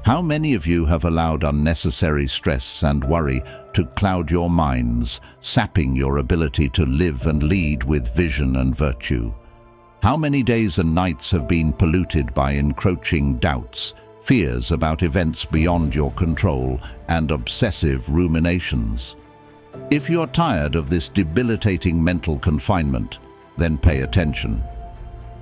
How many of you have allowed unnecessary stress and worry to cloud your minds, sapping your ability to live and lead with vision and virtue? How many days and nights have been polluted by encroaching doubts, fears about events beyond your control, and obsessive ruminations? If you're tired of this debilitating mental confinement, then pay attention.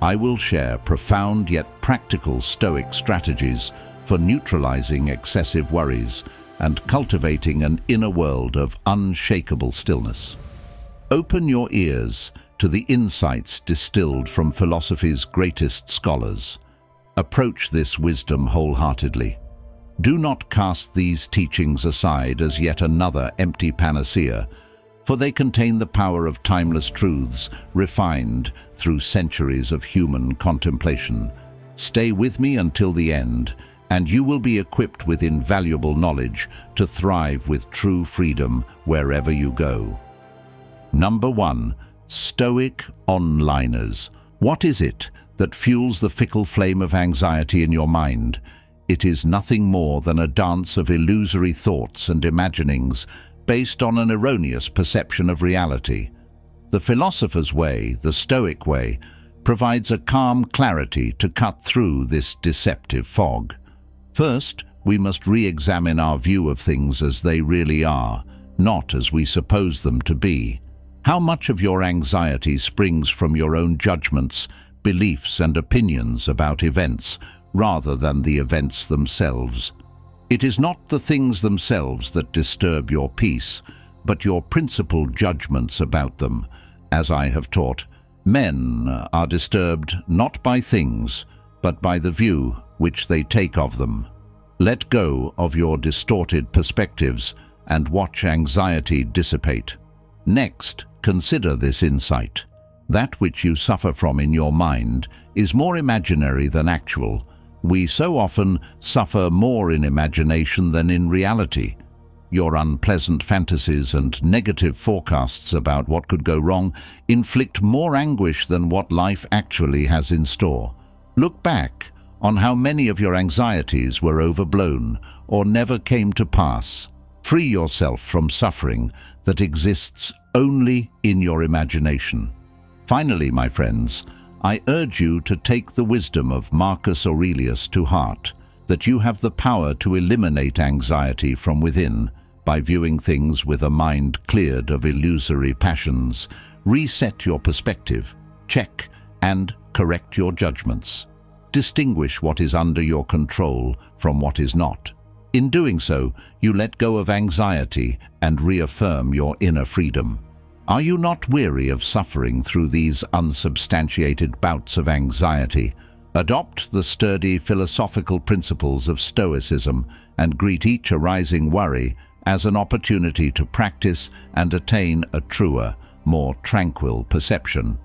I will share profound yet practical Stoic strategies for neutralizing excessive worries and cultivating an inner world of unshakable stillness. Open your ears to the insights distilled from philosophy's greatest scholars. Approach this wisdom wholeheartedly. Do not cast these teachings aside as yet another empty panacea, for they contain the power of timeless truths refined through centuries of human contemplation. Stay with me until the end, and you will be equipped with invaluable knowledge to thrive with true freedom wherever you go. Number 1. Stoic Onliners. What is it that fuels the fickle flame of anxiety in your mind? It is nothing more than a dance of illusory thoughts and imaginings based on an erroneous perception of reality. The philosopher's way, the Stoic way, provides a calm clarity to cut through this deceptive fog. First, we must re-examine our view of things as they really are, not as we suppose them to be. How much of your anxiety springs from your own judgments, beliefs and opinions about events, rather than the events themselves? It is not the things themselves that disturb your peace, but your principled judgments about them. As I have taught, men are disturbed not by things, but by the view which they take of them. Let go of your distorted perspectives and watch anxiety dissipate. Next, consider this insight. That which you suffer from in your mind is more imaginary than actual. We so often suffer more in imagination than in reality. Your unpleasant fantasies and negative forecasts about what could go wrong inflict more anguish than what life actually has in store. Look back on how many of your anxieties were overblown or never came to pass. Free yourself from suffering that exists only in your imagination. Finally, my friends, I urge you to take the wisdom of Marcus Aurelius to heart, that you have the power to eliminate anxiety from within by viewing things with a mind cleared of illusory passions. Reset your perspective, check and correct your judgments. Distinguish what is under your control from what is not. In doing so, you let go of anxiety and reaffirm your inner freedom. Are you not weary of suffering through these unsubstantiated bouts of anxiety? Adopt the sturdy philosophical principles of Stoicism and greet each arising worry as an opportunity to practice and attain a truer, more tranquil perception.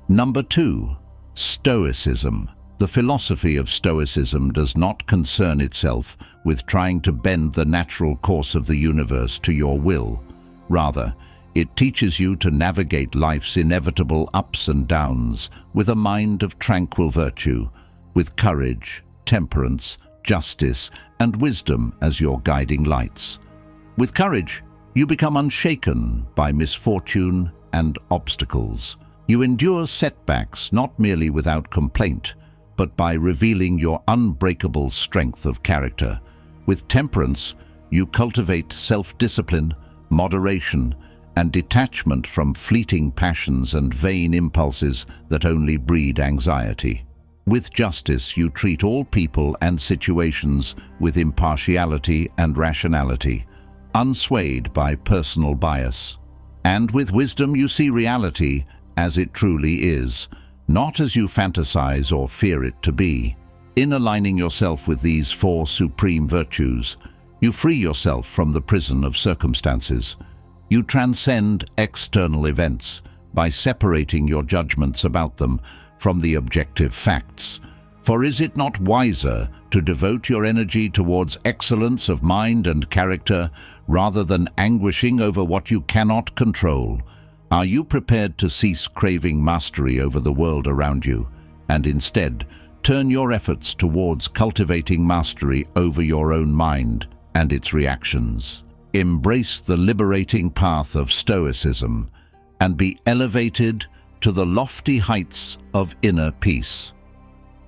Number 2. Stoicism. The philosophy of Stoicism does not concern itself with trying to bend the natural course of the universe to your will. Rather, it teaches you to navigate life's inevitable ups and downs with a mind of tranquil virtue, with courage, temperance, justice, and wisdom as your guiding lights. With courage, you become unshaken by misfortune and obstacles. You endure setbacks not merely without complaint, but by revealing your unbreakable strength of character. With temperance, you cultivate self-discipline, moderation, and detachment from fleeting passions and vain impulses that only breed anxiety. With justice, you treat all people and situations with impartiality and rationality, unswayed by personal bias. And with wisdom, you see reality as it truly is, not as you fantasize or fear it to be. In aligning yourself with these 4 supreme virtues, you free yourself from the prison of circumstances. You transcend external events by separating your judgments about them from the objective facts. For is it not wiser to devote your energy towards excellence of mind and character rather than anguishing over what you cannot control? Are you prepared to cease craving mastery over the world around you and instead turn your efforts towards cultivating mastery over your own mind and its reactions. Embrace the liberating path of Stoicism and be elevated to the lofty heights of inner peace.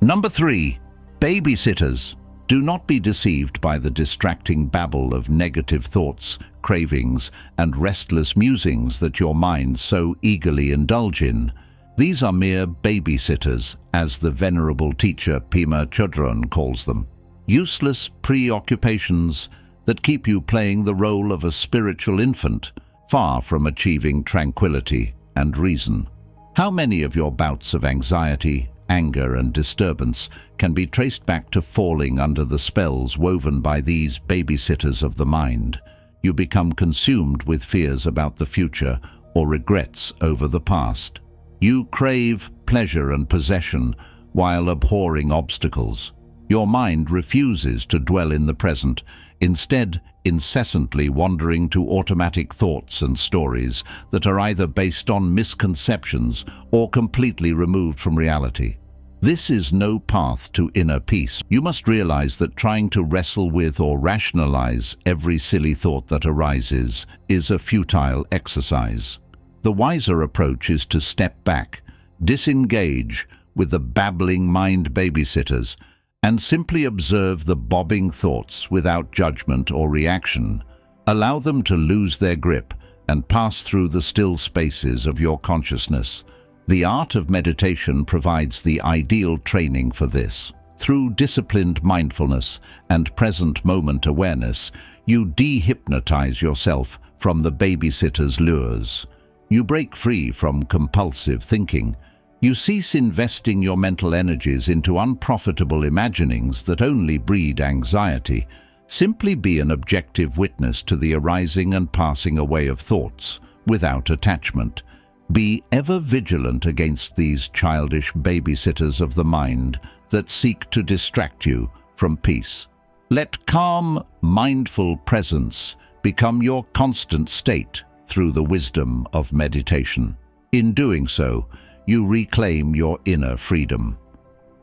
Number 3. Babysitters. Do not be deceived by the distracting babble of negative thoughts, cravings, and restless musings that your mind so eagerly indulge in. These are mere babysitters, as the venerable teacher Pema Chodron calls them. Useless preoccupations that keep you playing the role of a spiritual infant, far from achieving tranquility and reason. How many of your bouts of anxiety, anger, and disturbance can be traced back to falling under the spells woven by these babysitters of the mind? You become consumed with fears about the future or regrets over the past. You crave pleasure and possession while abhorring obstacles. Your mind refuses to dwell in the present, instead incessantly wandering to automatic thoughts and stories that are either based on misconceptions or completely removed from reality. This is no path to inner peace. You must realize that trying to wrestle with or rationalize every silly thought that arises is a futile exercise. The wiser approach is to step back, disengage with the babbling mind babysitters, and simply observe the bobbing thoughts without judgment or reaction. Allow them to lose their grip and pass through the still spaces of your consciousness. The art of meditation provides the ideal training for this. Through disciplined mindfulness and present moment awareness, you de-hypnotize yourself from the babysitter's lures. You break free from compulsive thinking. You cease investing your mental energies into unprofitable imaginings that only breed anxiety. Simply be an objective witness to the arising and passing away of thoughts, without attachment. Be ever vigilant against these childish babysitters of the mind that seek to distract you from peace. Let calm, mindful presence become your constant state through the wisdom of meditation. In doing so, you reclaim your inner freedom.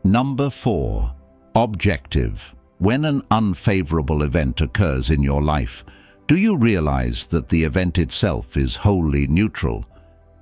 Number 4. Objective. When an unfavorable event occurs in your life, do you realize that the event itself is wholly neutral?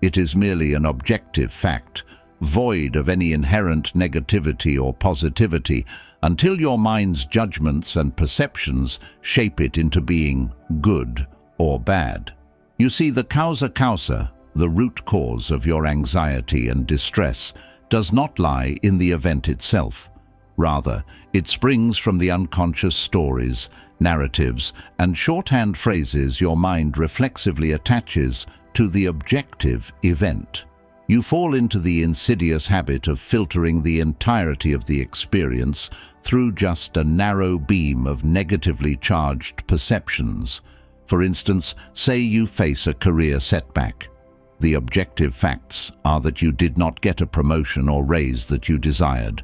It is merely an objective fact, void of any inherent negativity or positivity, until your mind's judgments and perceptions shape it into being good or bad. You see, the causa, the root cause of your anxiety and distress, does not lie in the event itself. Rather, it springs from the unconscious stories, narratives, and shorthand phrases your mind reflexively attaches to the objective event. You fall into the insidious habit of filtering the entirety of the experience through just a narrow beam of negatively charged perceptions. For instance, say you face a career setback. The objective facts are that you did not get a promotion or raise that you desired.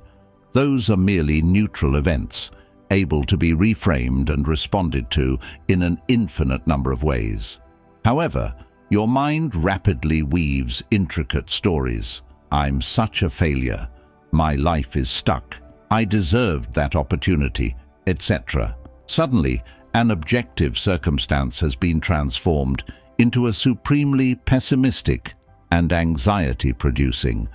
Those are merely neutral events, able to be reframed and responded to in an infinite number of ways. However, your mind rapidly weaves intricate stories. I'm such a failure. My life is stuck. I deserved that opportunity, etc. Suddenly, an objective circumstance has been transformed into a supremely pessimistic and anxiety-producing.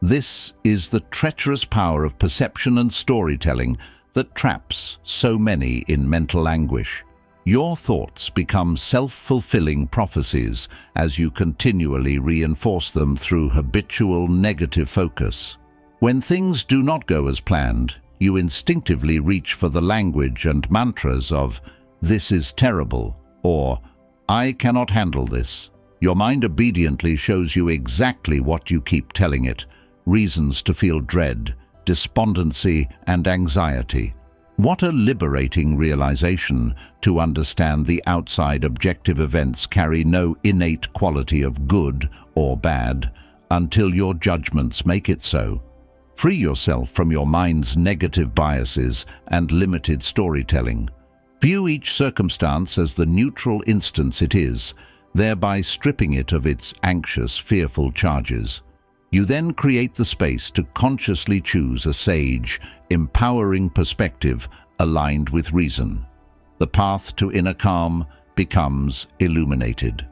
This is the treacherous power of perception and storytelling that traps so many in mental anguish. Your thoughts become self-fulfilling prophecies as you continually reinforce them through habitual negative focus. When things do not go as planned, you instinctively reach for the language and mantras of "this is terrible" or "I cannot handle this." Your mind obediently shows you exactly what you keep telling it: reasons to feel dread, despondency, and anxiety. What a liberating realization to understand the outside objective events carry no innate quality of good or bad until your judgments make it so. Free yourself from your mind's negative biases and limited storytelling. View each circumstance as the neutral instance it is, thereby stripping it of its anxious, fearful charges. You then create the space to consciously choose a sage, empowering perspective aligned with reason. The path to inner calm becomes illuminated.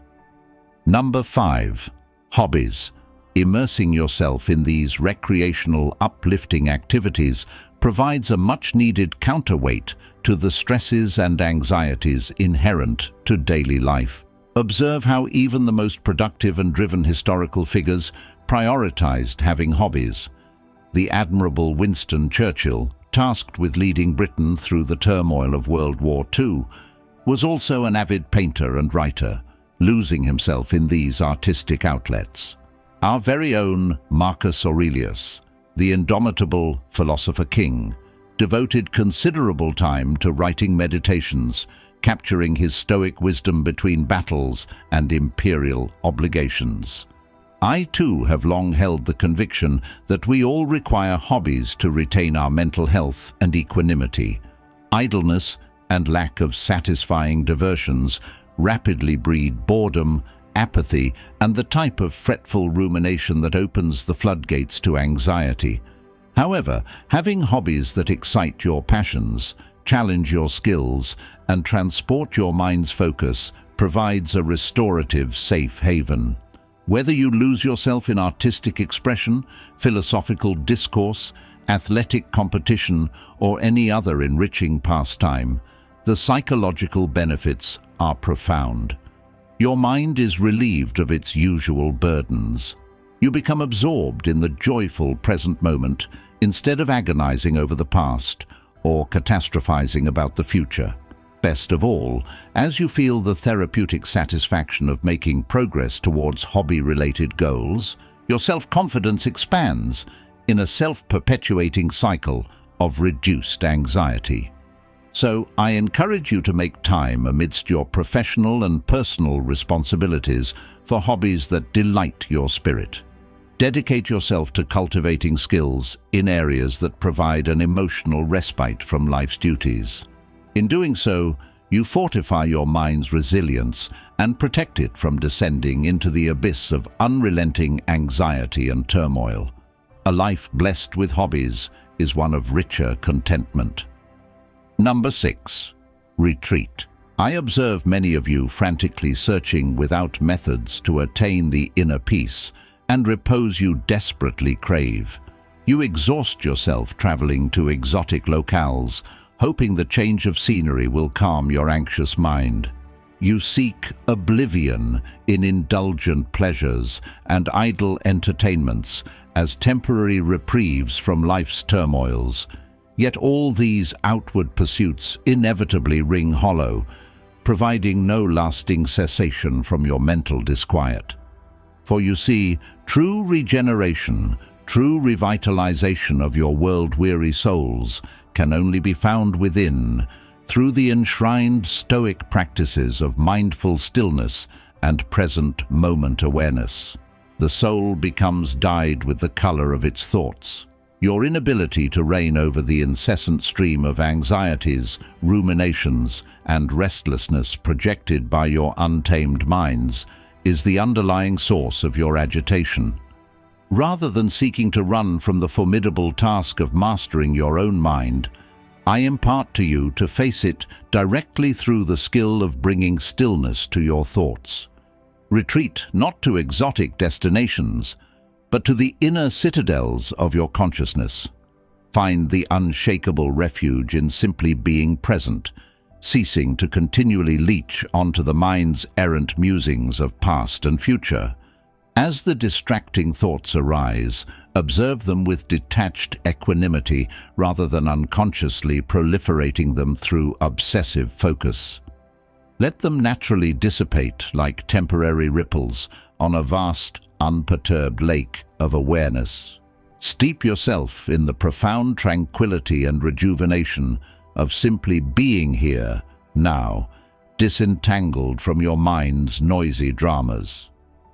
Number 5. Hobbies. Immersing yourself in these recreational, uplifting activities provides a much-needed counterweight to the stresses and anxieties inherent to daily life. Observe how even the most productive and driven historical figures prioritized having hobbies. The admirable Winston Churchill, tasked with leading Britain through the turmoil of World War II, was also an avid painter and writer, losing himself in these artistic outlets. Our very own Marcus Aurelius, the indomitable philosopher king, devoted considerable time to writing meditations, capturing his Stoic wisdom between battles and imperial obligations. I too have long held the conviction that we all require hobbies to retain our mental health and equanimity. Idleness and lack of satisfying diversions rapidly breed boredom, apathy, and the type of fretful rumination that opens the floodgates to anxiety. However, having hobbies that excite your passions, challenge your skills, and transport your mind's focus provides a restorative, safe haven. Whether you lose yourself in artistic expression, philosophical discourse, athletic competition, or any other enriching pastime, the psychological benefits are profound. Your mind is relieved of its usual burdens. You become absorbed in the joyful present moment instead of agonizing over the past or catastrophizing about the future. Best of all, as you feel the therapeutic satisfaction of making progress towards hobby-related goals, your self-confidence expands in a self-perpetuating cycle of reduced anxiety. So, I encourage you to make time amidst your professional and personal responsibilities for hobbies that delight your spirit. Dedicate yourself to cultivating skills in areas that provide an emotional respite from life's duties. In doing so, you fortify your mind's resilience and protect it from descending into the abyss of unrelenting anxiety and turmoil. A life blessed with hobbies is one of richer contentment. Number 6. Retreat. I observe many of you frantically searching without methods to attain the inner peace and repose you desperately crave. You exhaust yourself traveling to exotic locales, hoping the change of scenery will calm your anxious mind. You seek oblivion in indulgent pleasures and idle entertainments as temporary reprieves from life's turmoils. Yet all these outward pursuits inevitably ring hollow, providing no lasting cessation from your mental disquiet. For you see, true regeneration, true revitalization of your world-weary souls can only be found within, through the enshrined Stoic practices of mindful stillness and present moment awareness. The soul becomes dyed with the color of its thoughts. Your inability to reign over the incessant stream of anxieties, ruminations, and restlessness projected by your untamed minds is the underlying source of your agitation. Rather than seeking to run from the formidable task of mastering your own mind, I impart to you to face it directly through the skill of bringing stillness to your thoughts. Retreat not to exotic destinations, but to the inner citadels of your consciousness. Find the unshakable refuge in simply being present, ceasing to continually leach onto the mind's errant musings of past and future. As the distracting thoughts arise, observe them with detached equanimity rather than unconsciously proliferating them through obsessive focus. Let them naturally dissipate like temporary ripples on a vast, unperturbed lake of awareness. Steep yourself in the profound tranquility and rejuvenation of simply being here, now, disentangled from your mind's noisy dramas.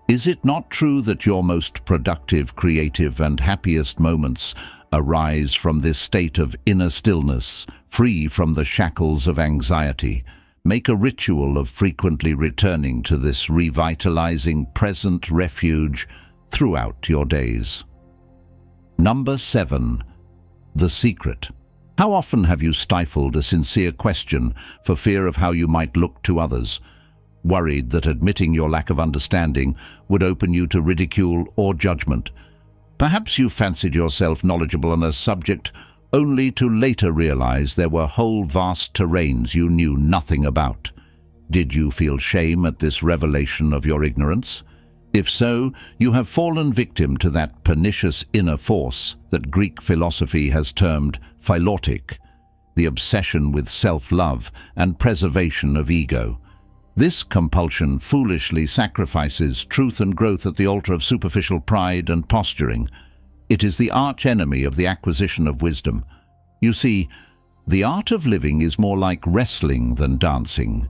Is it not true that your most productive, creative, and happiest moments arise from this state of inner stillness, free from the shackles of anxiety? Make a ritual of frequently returning to this revitalizing present refuge throughout your days. Number 7. The secret. How often have you stifled a sincere question for fear of how you might look to others, worried that admitting your lack of understanding would open you to ridicule or judgment? Perhaps you fancied yourself knowledgeable on a subject only to later realize there were whole vast terrains you knew nothing about. Did you feel shame at this revelation of your ignorance? If so, you have fallen victim to that pernicious inner force that Greek philosophy has termed philautic, the obsession with self-love and preservation of ego. This compulsion foolishly sacrifices truth and growth at the altar of superficial pride and posturing. It is the arch-enemy of the acquisition of wisdom. You see, the art of living is more like wrestling than dancing.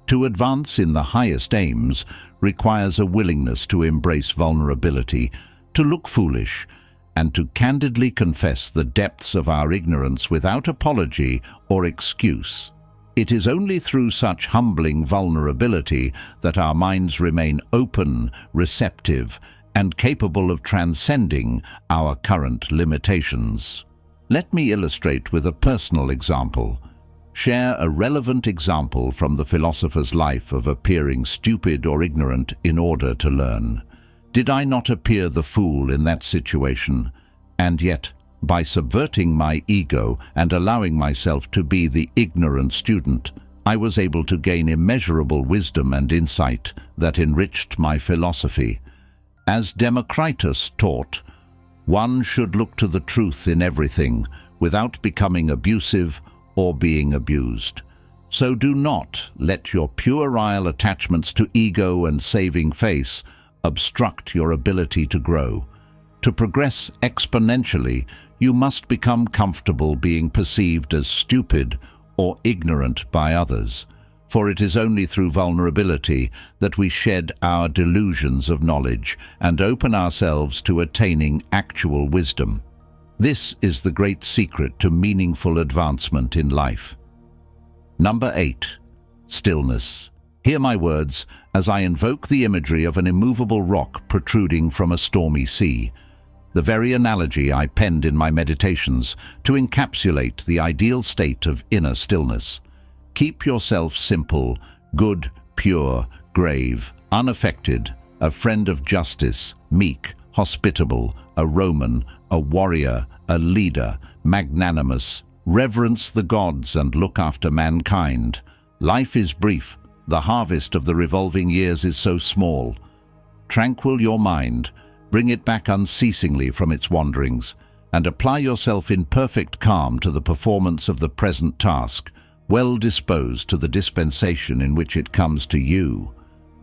To advance in the highest aims requires a willingness to embrace vulnerability, to look foolish, and to candidly confess the depths of our ignorance without apology or excuse. It is only through such humbling vulnerability that our minds remain open, receptive, and capable of transcending our current limitations. Let me illustrate with a personal example. Share a relevant example from the philosopher's life of appearing stupid or ignorant in order to learn. Did I not appear the fool in that situation? And yet, by subverting my ego and allowing myself to be the ignorant student, I was able to gain immeasurable wisdom and insight that enriched my philosophy. As Democritus taught, one should look to the truth in everything without becoming abusive or being abused. So do not let your puerile attachments to ego and saving face obstruct your ability to grow. To progress exponentially, you must become comfortable being perceived as stupid or ignorant by others, for it is only through vulnerability that we shed our delusions of knowledge and open ourselves to attaining actual wisdom. This is the great secret to meaningful advancement in life. Number 8. Stillness. Hear my words as I invoke the imagery of an immovable rock protruding from a stormy sea, the very analogy I penned in my meditations to encapsulate the ideal state of inner stillness. Keep yourself simple, good, pure, grave, unaffected, a friend of justice, meek, hospitable, a Roman, a warrior, a leader, magnanimous. Reverence the gods and look after mankind. Life is brief. The harvest of the revolving years is so small. Tranquil your mind, bring it back unceasingly from its wanderings, and apply yourself in perfect calm to the performance of the present task, well disposed to the dispensation in which it comes to you.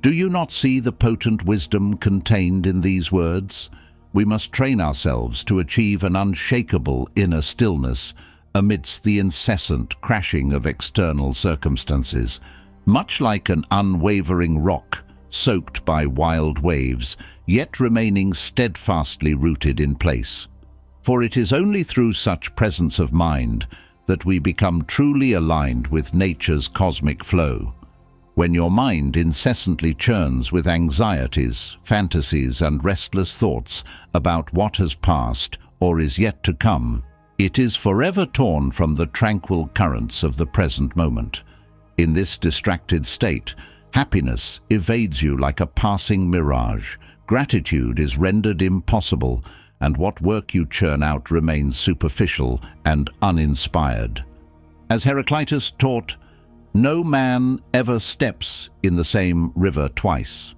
Do you not see the potent wisdom contained in these words? We must train ourselves to achieve an unshakable inner stillness amidst the incessant crashing of external circumstances, much like an unwavering rock soaked by wild waves, yet remaining steadfastly rooted in place. For it is only through such presence of mind that we become truly aligned with nature's cosmic flow. When your mind incessantly churns with anxieties, fantasies, and restless thoughts about what has passed or is yet to come, it is forever torn from the tranquil currents of the present moment. In this distracted state, happiness evades you like a passing mirage, gratitude is rendered impossible, and what work you churn out remains superficial and uninspired. As Heraclitus taught, no man ever steps in the same river twice,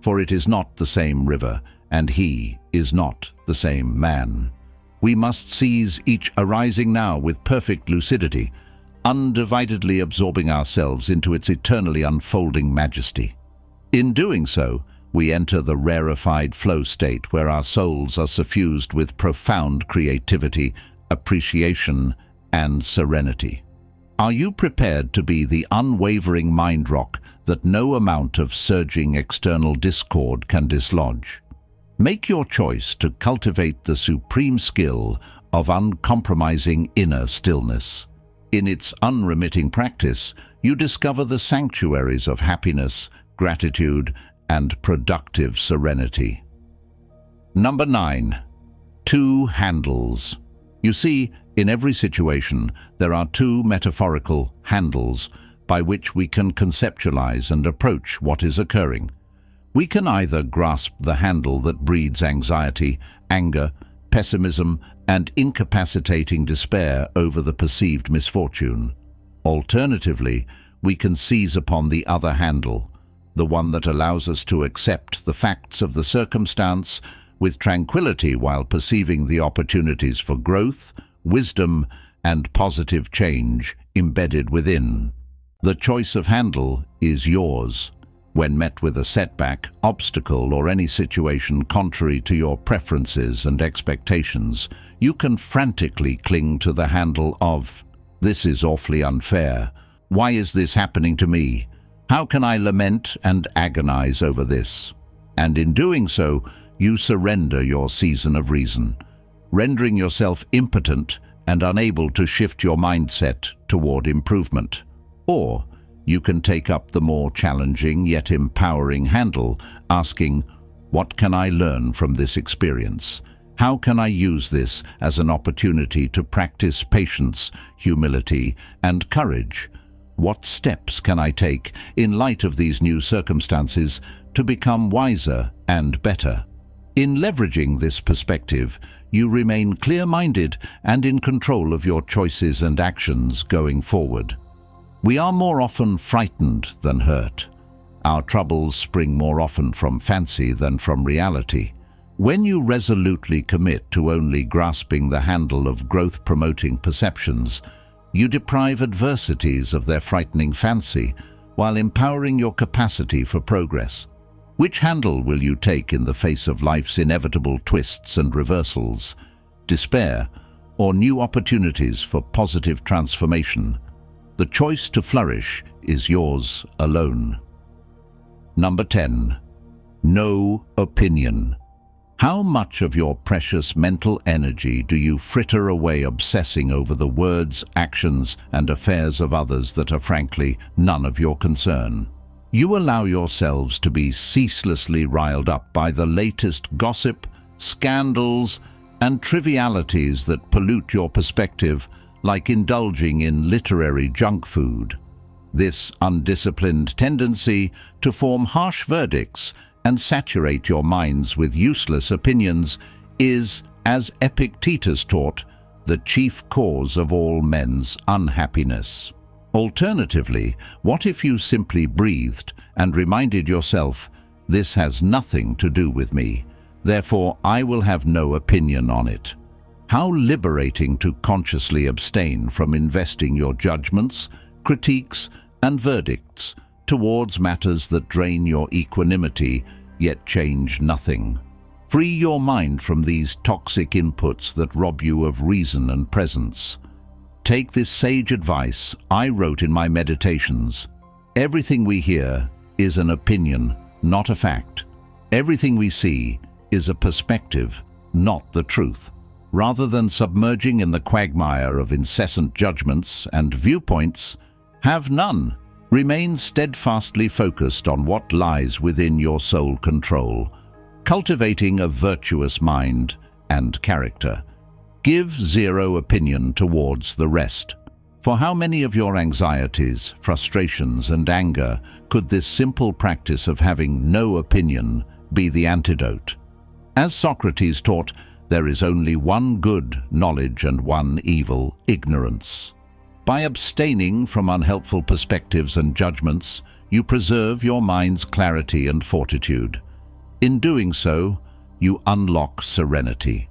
for it is not the same river, and he is not the same man. We must seize each arising now with perfect lucidity, undividedly absorbing ourselves into its eternally unfolding majesty. In doing so, we enter the rarefied flow state where our souls are suffused with profound creativity, appreciation, and serenity. Are you prepared to be the unwavering mind rock that no amount of surging external discord can dislodge? Make your choice to cultivate the supreme skill of uncompromising inner stillness. In its unremitting practice, you discover the sanctuaries of happiness, gratitude, and productive serenity. Number 9. Two handles. You see, in every situation, there are two metaphorical handles by which we can conceptualize and approach what is occurring. We can either grasp the handle that breeds anxiety, anger, pessimism, and incapacitating despair over the perceived misfortune. Alternatively, we can seize upon the other handle, the one that allows us to accept the facts of the circumstance with tranquility while perceiving the opportunities for growth, wisdom, and positive change embedded within. The choice of handle is yours. When met with a setback, obstacle, or any situation contrary to your preferences and expectations, you can frantically cling to the handle of, "This is awfully unfair. Why is this happening to me? How can I lament and agonize over this?" And in doing so, you surrender your season of reason, rendering yourself impotent and unable to shift your mindset toward improvement. Or you can take up the more challenging yet empowering handle, asking, "What can I learn from this experience? How can I use this as an opportunity to practice patience, humility, and courage? What steps can I take in light of these new circumstances to become wiser and better?" In leveraging this perspective, you remain clear-minded and in control of your choices and actions going forward. We are more often frightened than hurt. Our troubles spring more often from fancy than from reality. When you resolutely commit to only grasping the handle of growth-promoting perceptions, you deprive adversities of their frightening fancy while empowering your capacity for progress. Which handle will you take in the face of life's inevitable twists and reversals, despair, or new opportunities for positive transformation? The choice to flourish is yours alone. Number 10. No opinion. How much of your precious mental energy do you fritter away obsessing over the words, actions, and affairs of others that are frankly none of your concern? You allow yourselves to be ceaselessly riled up by the latest gossip, scandals, and trivialities that pollute your perspective, like indulging in literary junk food. This undisciplined tendency to form harsh verdicts and saturate your minds with useless opinions is, as Epictetus taught, the chief cause of all men's unhappiness. Alternatively, what if you simply breathed and reminded yourself, "This has nothing to do with me, therefore I will have no opinion on it"? How liberating to consciously abstain from investing your judgments, critiques, and verdicts towards matters that drain your equanimity yet change nothing. Free your mind from these toxic inputs that rob you of reason and presence. Take this sage advice I wrote in my meditations. Everything we hear is an opinion, not a fact. Everything we see is a perspective, not the truth. Rather than submerging in the quagmire of incessant judgments and viewpoints, have none. Remain steadfastly focused on what lies within your sole control, cultivating a virtuous mind and character. Give zero opinion towards the rest. For how many of your anxieties, frustrations, and anger could this simple practice of having no opinion be the antidote? As Socrates taught, there is only one good knowledge and one evil ignorance. By abstaining from unhelpful perspectives and judgments, you preserve your mind's clarity and fortitude. In doing so, you unlock serenity.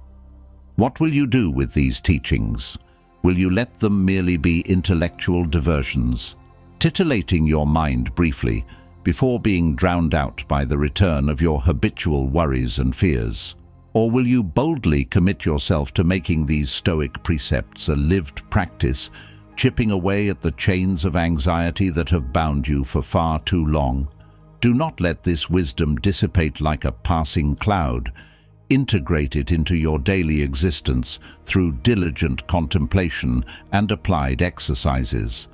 What will you do with these teachings? Will you let them merely be intellectual diversions, titillating your mind briefly before being drowned out by the return of your habitual worries and fears? Or will you boldly commit yourself to making these Stoic precepts a lived practice, chipping away at the chains of anxiety that have bound you for far too long? Do not let this wisdom dissipate like a passing cloud. Integrate it into your daily existence through diligent contemplation and applied exercises.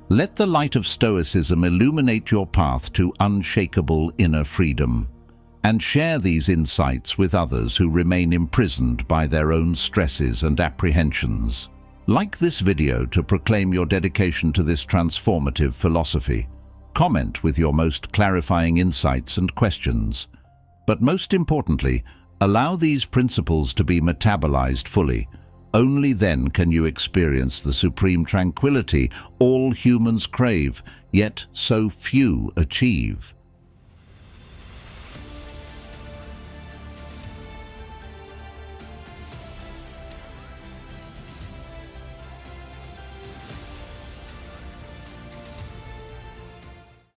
Let the light of Stoicism illuminate your path to unshakable inner freedom. and share these insights with others who remain imprisoned by their own stresses and apprehensions. Like this video to proclaim your dedication to this transformative philosophy. Comment with your most clarifying insights and questions. But most importantly, allow these principles to be metabolized fully. Only then can you experience the supreme tranquility all humans crave, yet so few achieve.